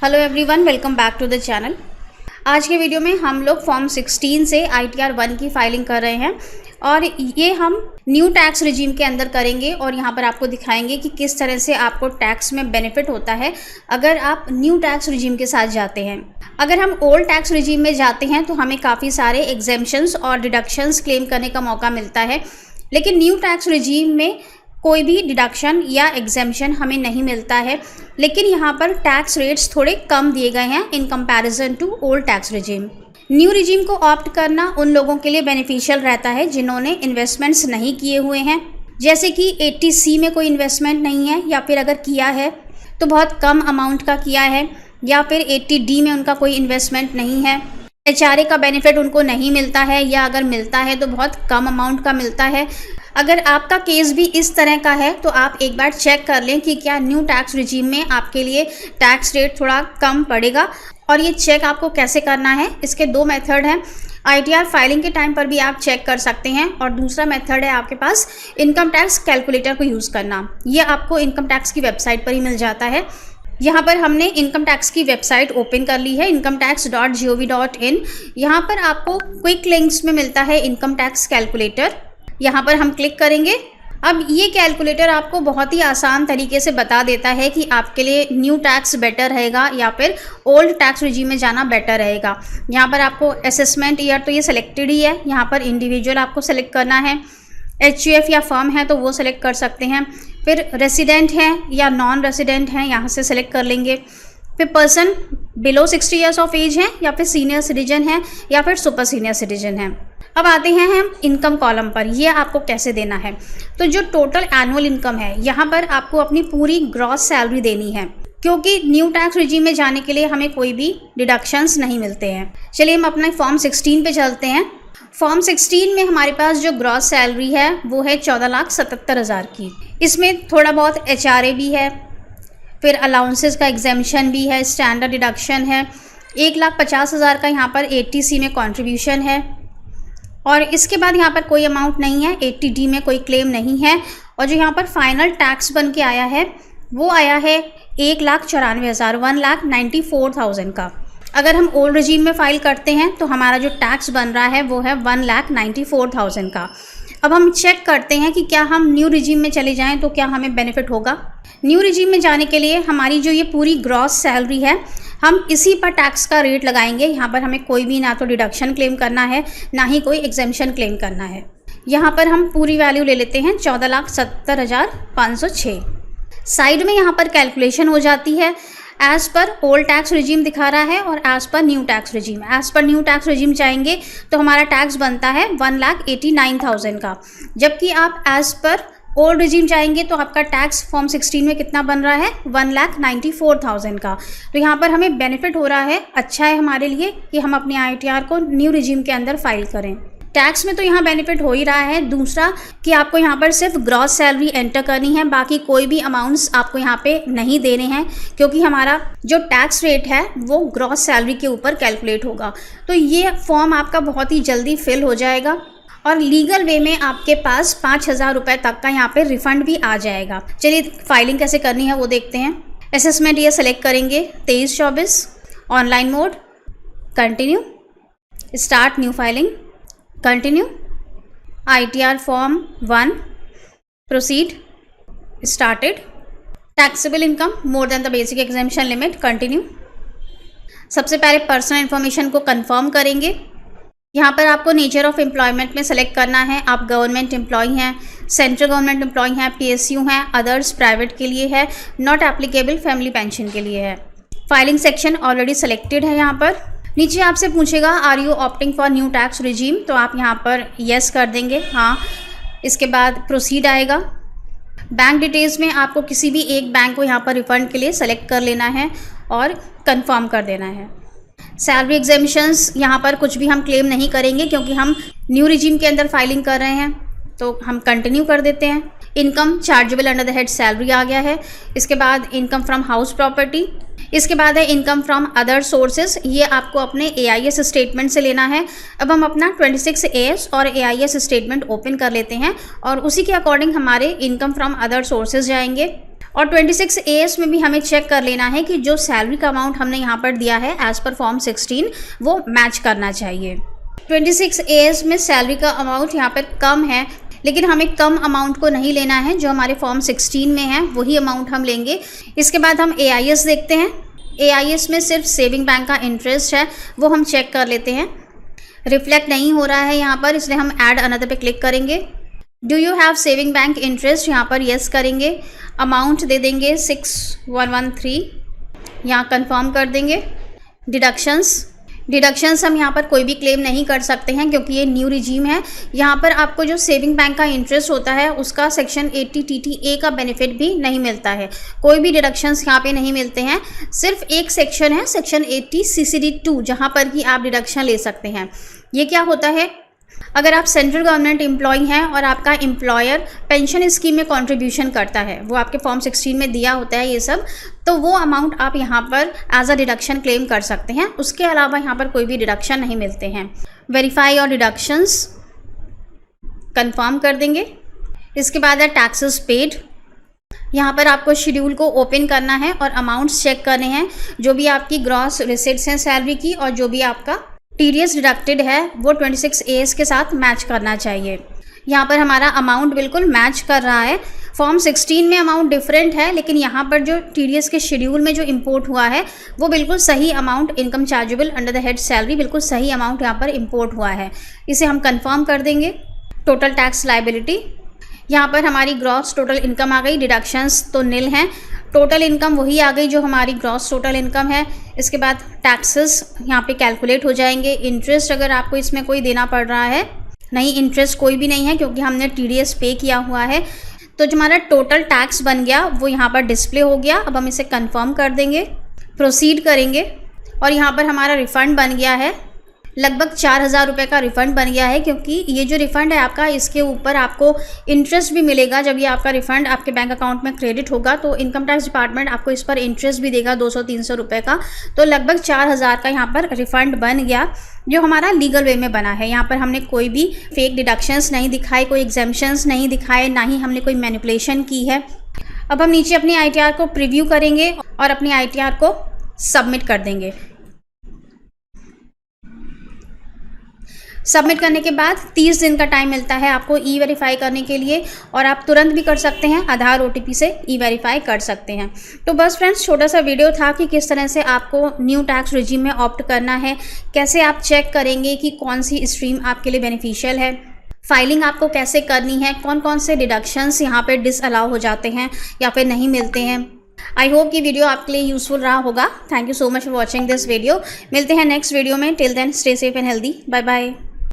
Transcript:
Hello everyone, welcome back to the channel. आज के video में हम लोग फॉर्म 16 से ITR 1 की फाइलिंग कर रहे हैं और ये हम न्यू टैक्स रिजीम के अंदर करेंगे और यहाँ पर आपको दिखाएंगे कि किस तरह से आपको टैक्स में बेनिफिट होता है अगर आप न्यू टैक्स रिजीम के साथ जाते हैं। अगर हम ओल्ड टैक्स रिजीम में जाते हैं तो हमें काफ़ी सारे एग्जेम्पशंस और डिडक्शंस क्लेम करने का मौका मिलता है, लेकिन न्यू टैक्स रिजीम में कोई भी डिडक्शन या एग्जेम्पशन हमें नहीं मिलता है, लेकिन यहाँ पर टैक्स रेट्स थोड़े कम दिए गए हैं in comparison to old tax regime. New regime को ऑप्ट करना उन लोगों के लिए बेनिफिशियल रहता है जिन्होंने इन्वेस्टमेंट्स नहीं किए हुए हैं, जैसे कि 80C में कोई इन्वेस्टमेंट नहीं है या फिर अगर किया है तो बहुत कम अमाउंट का किया है, या फिर 80D में उनका कोई इन्वेस्टमेंट नहीं है। HRA का बेनिफिट उनको नहीं मिलता है या अगर मिलता है तो बहुत कम अमाउंट का मिलता है। अगर आपका केस भी इस तरह का है तो आप एक बार चेक कर लें कि क्या न्यू टैक्स रिजीम में आपके लिए टैक्स रेट थोड़ा कम पड़ेगा। और ये चेक आपको कैसे करना है, इसके दो मेथड हैं। ITR फाइलिंग के टाइम पर भी आप चेक कर सकते हैं और दूसरा मेथड है आपके पास इनकम टैक्स कैलकुलेटर को यूज़ करना। ये आपको इनकम टैक्स की वेबसाइट पर ही मिल जाता है। यहाँ पर हमने इनकम टैक्स की वेबसाइट ओपन कर ली है, incometax.gov.in। यहाँ पर आपको क्विक लिंक्स में मिलता है इनकम टैक्स कैलकुलेटर, यहाँ पर हम क्लिक करेंगे। अब ये कैलकुलेटर आपको बहुत ही आसान तरीके से बता देता है कि आपके लिए न्यू टैक्स बेटर रहेगा या फिर ओल्ड टैक्स रिजीम में जाना बेटर रहेगा। यहाँ पर आपको असेसमेंट ईयर तो ये सिलेक्टेड ही है, यहाँ पर इंडिविजुअल आपको सेलेक्ट करना है, HUF या फर्म है तो वो सेलेक्ट कर सकते हैं, फिर रेसिडेंट हैं या नॉन रेसिडेंट हैं यहाँ से सेलेक्ट कर लेंगे, फिर person below 60 years of age हैं या फिर सीनियर सिटीजन हैं या फिर सुपर सीनियर सिटीजन हैं। अब आते हैं हम इनकम कॉलम पर, ये आपको कैसे देना है। तो जो टोटल एनुअल इनकम है यहाँ पर आपको अपनी पूरी ग्रॉस सैलरी देनी है, क्योंकि न्यू टैक्स रिजीम में जाने के लिए हमें कोई भी डिडक्शंस नहीं मिलते हैं। चलिए हम अपने फॉर्म 16 पे चलते हैं। फॉर्म 16 में हमारे पास जो ग्रॉस सैलरी है वो है 14,77,000 की। इसमें थोड़ा बहुत HRA भी है, फिर अलाउंसेस का एग्जेम्पशन भी है, स्टैंडर्ड डिडक्शन है, 1,50,000 का यहाँ पर 80C में कंट्रीब्यूशन है और इसके बाद यहाँ पर कोई अमाउंट नहीं है, 80D में कोई क्लेम नहीं है। और जो यहाँ पर फाइनल टैक्स बन के आया है वो आया है 1,94,000 1,94,000 का। अगर हम ओल्ड रिजीम में फ़ाइल करते हैं तो हमारा जो टैक्स बन रहा है वो है 1,94,000 का। अब हम चेक करते हैं कि क्या हम न्यू रिजीम में चले जाएं तो क्या हमें बेनिफिट होगा। न्यू रिजीम में जाने के लिए हमारी जो ये पूरी ग्रॉस सैलरी है हम इसी पर टैक्स का रेट लगाएंगे। यहाँ पर हमें कोई भी ना तो डिडक्शन क्लेम करना है ना ही कोई एग्जेम्पशन क्लेम करना है। यहाँ पर हम पूरी वैल्यू ले लेते हैं 14,70,506। साइड में यहाँ पर कैलकुलेशन हो जाती है, as per old tax regime दिखा रहा है और as per new tax regime. As per new tax regime जाएंगे तो हमारा टैक्स बनता है 1,89,000 का, जबकि आप एज़ पर ओल्ड रिजीम जाएंगे तो आपका टैक्स फॉर्म 16 में कितना बन रहा है 1,94,000 का। तो यहाँ पर हमें बेनिफिट हो रहा है, अच्छा है हमारे लिए कि हम अपने ITR को न्यू रिजीम के अंदर फाइल करें। टैक्स में तो यहाँ बेनिफिट हो ही रहा है। दूसरा कि आपको यहाँ पर सिर्फ ग्रॉस सैलरी एंटर करनी है, बाकी कोई भी अमाउंट्स आपको यहाँ पे नहीं देने हैं, क्योंकि हमारा जो टैक्स रेट है वो ग्रॉस सैलरी के ऊपर कैलकुलेट होगा। तो ये फॉर्म आपका बहुत ही जल्दी फिल हो जाएगा और लीगल वे में आपके पास 5,000 रुपये तक का यहाँ पे रिफंड भी आ जाएगा। चलिए फाइलिंग कैसे करनी है वो देखते हैं। असेसमेंट ये सेलेक्ट करेंगे 23-24, online mode, continue, start new filing, continue, ITR form 1, proceed, started, taxable income more than the basic exemption limit, continue. सबसे पहले पर्सनल इन्फॉर्मेशन को कंफर्म करेंगे। यहाँ पर आपको नेचर ऑफ एम्प्लॉयमेंट में सेलेक्ट करना है, आप गवर्नमेंट एम्प्लॉय हैं, सेंट्रल गवर्नमेंट एम्प्लॉय हैं, PSU हैं, अदर्स प्राइवेट के लिए है, नॉट एप्लीकेबल फैमिली पेंशन के लिए है। फाइलिंग सेक्शन ऑलरेडी सेलेक्टेड है। यहाँ पर नीचे आपसे पूछेगा are you opting for new tax regime, तो आप यहाँ पर येस कर देंगे, हाँ। इसके बाद प्रोसीड आएगा। बैंक डिटेल्स में आपको किसी भी एक बैंक को यहाँ पर रिफंड के लिए सेलेक्ट कर लेना है और कंफर्म कर देना है। सैलरी एग्जेम्पशंस यहाँ पर कुछ भी हम क्लेम नहीं करेंगे क्योंकि हम न्यू रिजीम के अंदर फाइलिंग कर रहे हैं, तो हम कंटिन्यू कर देते हैं। Income chargeable under the head salary आ गया है। इसके बाद इनकम फ्रॉम हाउस प्रॉपर्टी, इसके बाद है इनकम फ्रॉम अदर सोर्सेज, ये आपको अपने AIS स्टेटमेंट से लेना है। अब हम अपना 26AS और AIS स्टेटमेंट ओपन कर लेते हैं और उसी के अकॉर्डिंग हमारे इनकम फ्रॉम अदर सोर्सेज जाएंगे और 26 AS में भी हमें चेक कर लेना है कि जो सैलरी का अमाउंट हमने यहाँ पर दिया है एज़ पर फॉर्म 16 वो मैच करना चाहिए। 26 AS में सैलरी का अमाउंट यहाँ पर कम है, लेकिन हमें कम अमाउंट को नहीं लेना है, जो हमारे फॉर्म 16 में है वही अमाउंट हम लेंगे। इसके बाद हम AIS देखते हैं। AIS में सिर्फ सेविंग बैंक का इंटरेस्ट है, वो हम चेक कर लेते हैं। रिफ्लेक्ट नहीं हो रहा है यहाँ पर, इसलिए हम ऐड अनदर पे क्लिक करेंगे। Do you have saving bank interest, यहाँ पर येस करेंगे। अमाउंट दे देंगे 6113, यहाँ कंफर्म कर देंगे। डिडक्शंस हम यहाँ पर कोई भी क्लेम नहीं कर सकते हैं क्योंकि ये न्यू रिजीम है। यहाँ पर आपको जो सेविंग बैंक का इंटरेस्ट होता है उसका सेक्शन 80 TTA का बेनिफिट भी नहीं मिलता है। कोई भी डिडक्शंस यहाँ पे नहीं मिलते हैं। सिर्फ एक सेक्शन है, सेक्शन 80 CCD 2, जहाँ पर कि आप डिडक्शन ले सकते हैं। ये क्या होता है, अगर आप सेंट्रल गवर्नमेंट एम्प्लॉय हैं और आपका एम्प्लॉयर पेंशन स्कीम में कंट्रीब्यूशन करता है, वो आपके फॉर्म 16 में दिया होता है ये सब, तो वो अमाउंट आप यहाँ पर एज अ डिडक्शन क्लेम कर सकते हैं। उसके अलावा यहाँ पर कोई भी डिडक्शन नहीं मिलते हैं। वेरीफाई और डिडक्शंस कंफर्म कर देंगे। इसके बाद है टैक्सेस पेड। यहाँ पर आपको शेड्यूल को ओपन करना है और अमाउंट्स चेक करने हैं, जो भी आपकी ग्रॉस रिसीट्स हैं सैलरी की और जो भी आपका TDS डिडक्टेड है वो 26 AS के साथ मैच करना चाहिए। यहाँ पर हमारा अमाउंट बिल्कुल मैच कर रहा है। फॉर्म 16 में अमाउंट डिफरेंट है, लेकिन यहाँ पर जो TDS के शेड्यूल में जो इंपोर्ट हुआ है वो बिल्कुल सही amount, income chargeable under the head salary, बिल्कुल सही अमाउंट यहाँ पर इंपोर्ट हुआ है। इसे हम कंफर्म कर देंगे। टोटल टैक्स लाइबिलिटी, यहाँ पर हमारी ग्रॉस टोटल इनकम आ गई, डिडक्शंस तो निल हैं। टोटल इनकम वही आ गई जो हमारी ग्रॉस टोटल इनकम है। इसके बाद टैक्सेस यहाँ पे कैलकुलेट हो जाएंगे। इंटरेस्ट अगर आपको इसमें कोई देना पड़ रहा है, नहीं, इंटरेस्ट कोई भी नहीं है क्योंकि हमने TDS पे किया हुआ है। तो जो हमारा टोटल टैक्स बन गया वो यहाँ पर डिस्प्ले हो गया। अब हम इसे कंफर्म कर देंगे, प्रोसीड करेंगे और यहाँ पर हमारा रिफ़ंड बन गया है। लगभग 4000 रुपये का रिफ़ंड बन गया है, क्योंकि ये जो रिफ़ंड है आपका, इसके ऊपर आपको इंटरेस्ट भी मिलेगा। जब ये आपका रिफ़ंड आपके बैंक अकाउंट में क्रेडिट होगा तो इनकम टैक्स डिपार्टमेंट आपको इस पर इंटरेस्ट भी देगा 200-300 रुपये का। तो लगभग 4000 का यहाँ पर रिफ़ंड बन गया, जो हमारा लीगल वे में बना है। यहाँ पर हमने कोई भी फेक डिडक्शंस नहीं दिखाए, कोई एग्जेम्पशंस नहीं दिखाए, ना ही हमने कोई मैनिपुलेशन की है। अब हम नीचे अपनी ITR को प्रीव्यू करेंगे और अपनी ITR को सबमिट कर देंगे। सबमिट करने के बाद 30 दिन का टाइम मिलता है आपको E-वेरीफाई करने के लिए, और आप तुरंत भी कर सकते हैं, आधार OTP से E-वेरीफाई कर सकते हैं। तो बस फ्रेंड्स, छोटा सा वीडियो था कि किस तरह से आपको न्यू टैक्स रिजीम में ऑप्ट करना है, कैसे आप चेक करेंगे कि कौन सी स्ट्रीम आपके लिए बेनिफिशियल है, फाइलिंग आपको कैसे करनी है, कौन कौन से डिडक्शंस यहाँ पर डिसअलाउ हो जाते हैं या फिर नहीं मिलते हैं। आई होप कि वीडियो आपके लिए यूजफुल रहा होगा। Thank you so much for watching this video. मिलते हैं नेक्स्ट वीडियो में। Till then stay safe and healthy. Bye bye.